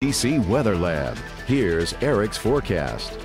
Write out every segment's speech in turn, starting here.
DC Weather Lab. Here's Eric's forecast.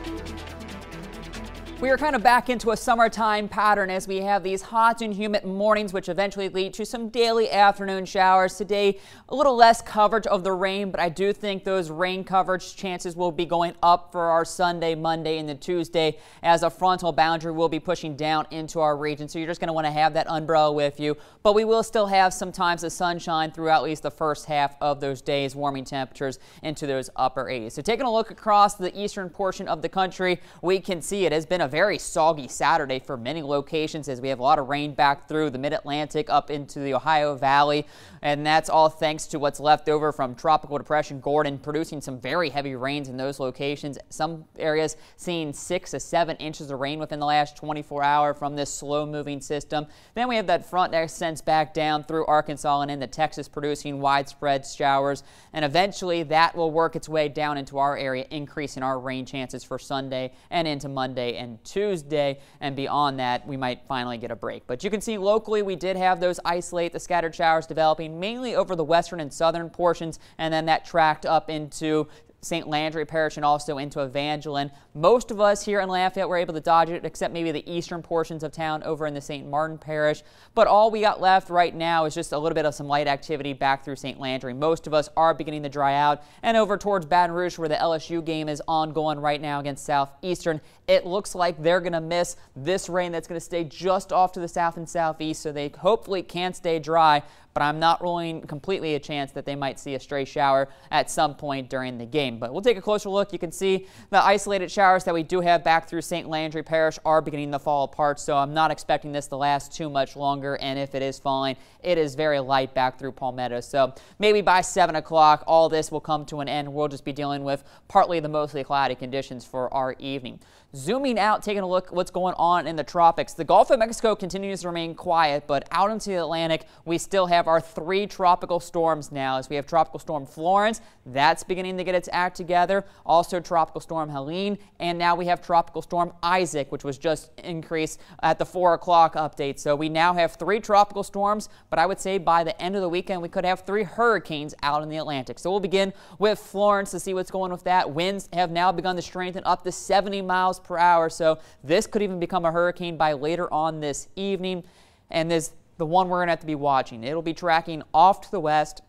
We are kind of back into a summertime pattern as we have these hot and humid mornings, which eventually lead to some daily afternoon showers. Today, a little less coverage of the rain, but I do think those rain coverage chances will be going up for our Sunday, Monday, and then Tuesday as a frontal boundary will be pushing down into our region. So you're just going to want to have that umbrella with you, but we will still have sometimes the sunshine throughout at least the first half of those days, warming temperatures into those upper 80s. So taking a look across the eastern portion of the country, we can see it has been a very soggy Saturday for many locations as we have a lot of rain back through the mid-Atlantic up into the Ohio Valley, and that's all thanks to what's left over from Tropical Depression Gordon producing some very heavy rains in those locations. Some areas seeing 6 to 7 inches of rain within the last 24 hours from this slow-moving system. Then we have that front that extends back down through Arkansas and into Texas producing widespread showers, and eventually that will work its way down into our area, increasing our rain chances for Sunday and into Monday and Tuesday, and beyond that we might finally get a break. But you can see locally we did have those the scattered showers developing mainly over the western and southern portions, and then that tracked up into St. Landry Parish and also into Evangeline. Most of us here in Lafayette were able to dodge it, except maybe the eastern portions of town over in the St. Martin Parish. But all we got left right now is just a little bit of some light activity back through St. Landry. Most of us are beginning to dry out, and over towards Baton Rouge where the LSU game is ongoing right now against Southeastern, it looks like they're going to miss this rain that's going to stay just off to the south and southeast, so they hopefully can stay dry. But I'm not ruling completely a chance that they might see a stray shower at some point during the game. But we'll take a closer look. You can see the isolated showers that we do have back through St. Landry Parish are beginning to fall apart, so I'm not expecting this to last too much longer, and if it is falling, it is very light back through Palmetto. So maybe by 7 o'clock, all this will come to an end. We'll just be dealing with partly the mostly cloudy conditions for our evening. Zooming out, taking a look at what's going on in the tropics. The Gulf of Mexico continues to remain quiet, but out into the Atlantic, we still have our 3 tropical storms now, as we have Tropical Storm Florence. That's beginning to get its act together. Also Tropical Storm Helene, and now we have Tropical Storm Isaac, which was just increased at the 4 o'clock update. So we now have 3 tropical storms, but I would say by the end of the weekend, we could have 3 hurricanes out in the Atlantic. So we'll begin with Florence to see what's going with that. Winds have now begun to strengthen up to 70 miles per hour, so this could even become a hurricane by later on this evening, and this the one we're going to have to be watching. It'll be tracking off to the west,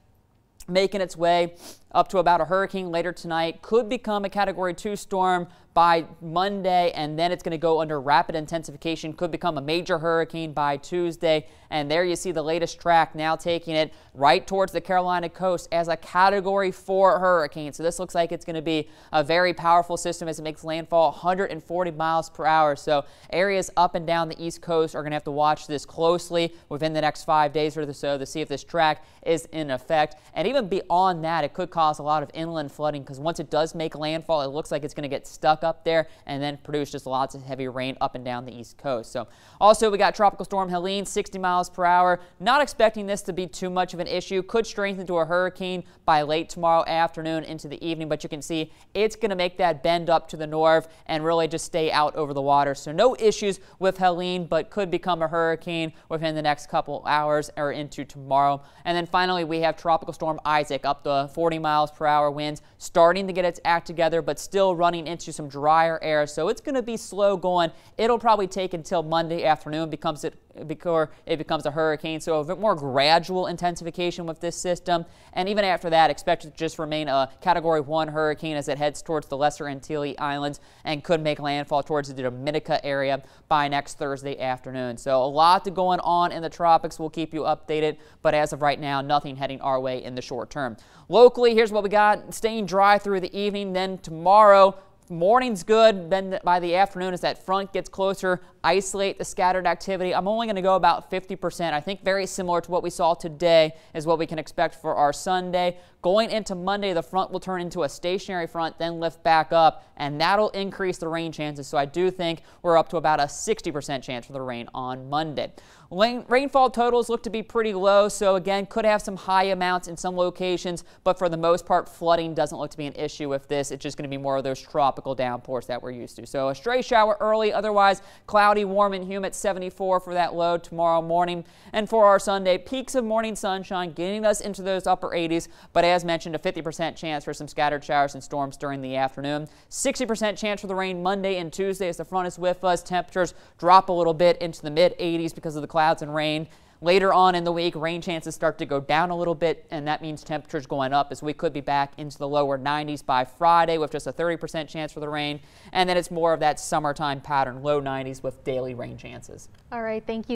making its way up to about a hurricane later tonight, could become a Category 2 storm by Monday, and then it's going to go under rapid intensification, could become a major hurricane by Tuesday. And there you see the latest track now taking it right towards the Carolina coast as a Category 4 hurricane. So this looks like it's going to be a very powerful system as it makes landfall 140 miles per hour. So areas up and down the East Coast are going to have to watch this closely within the next 5 days or so to see if this track is in effect. And even beyond that, it could cause a lot of inland flooding, because once it does make landfall, it looks like it's going to get stuck up there and then produce just lots of heavy rain up and down the East Coast. So also we got Tropical Storm Helene, 60 miles per hour. Not expecting this to be too much of an issue. Could strengthen to a hurricane by late tomorrow afternoon into the evening, but you can see it's going to make that bend up to the north and really just stay out over the water. So no issues with Helene, but could become a hurricane within the next couple hours or into tomorrow. And then finally we have Tropical Storm Isaac, up to 40 miles per hour winds, starting to get its act together, but still running into some drier air. So it's going to be slow going. It'll probably take until Monday afternoon before it becomes a hurricane. So a bit more gradual intensification with this system. And even after that, expect it to just remain a Category 1 hurricane as it heads towards the Lesser Antilles Islands and could make landfall towards the Dominica area by next Thursday afternoon. So a lot going on in the tropics. We'll keep you updated, but as of right now, nothing heading our way in the short term. Locally, here's what we got. Staying dry through the evening. Then tomorrow, morning's good, then by the afternoon as that front gets closer, isolate the scattered activity. I'm only going to go about 50%. I think very similar to what we saw today is what we can expect for our Sunday. Going into Monday, the front will turn into a stationary front, then lift back up, and that'll increase the rain chances. So I do think we're up to about a 60% chance for the rain on Monday. Rainfall totals look to be pretty low, so again, could have some high amounts in some locations, but for the most part, flooding doesn't look to be an issue with this. It's just going to be more of those tropical downpours that we're used to. So a stray shower early, otherwise cloudy, warm and humid, 74 for that low tomorrow morning. And for our Sunday, peaks of morning sunshine getting us into those upper 80s, but as mentioned, a 50% chance for some scattered showers and storms during the afternoon. 60% chance for the rain Monday and Tuesday as the front is with us. Temperatures drop a little bit into the mid 80s because of the clouds and rain. Later on in the week, rain chances start to go down a little bit, and that means temperatures going up as we could be back into the lower 90s by Friday with just a 30% chance for the rain. And then it's more of that summertime pattern, low 90s with daily rain chances. All right, thank you.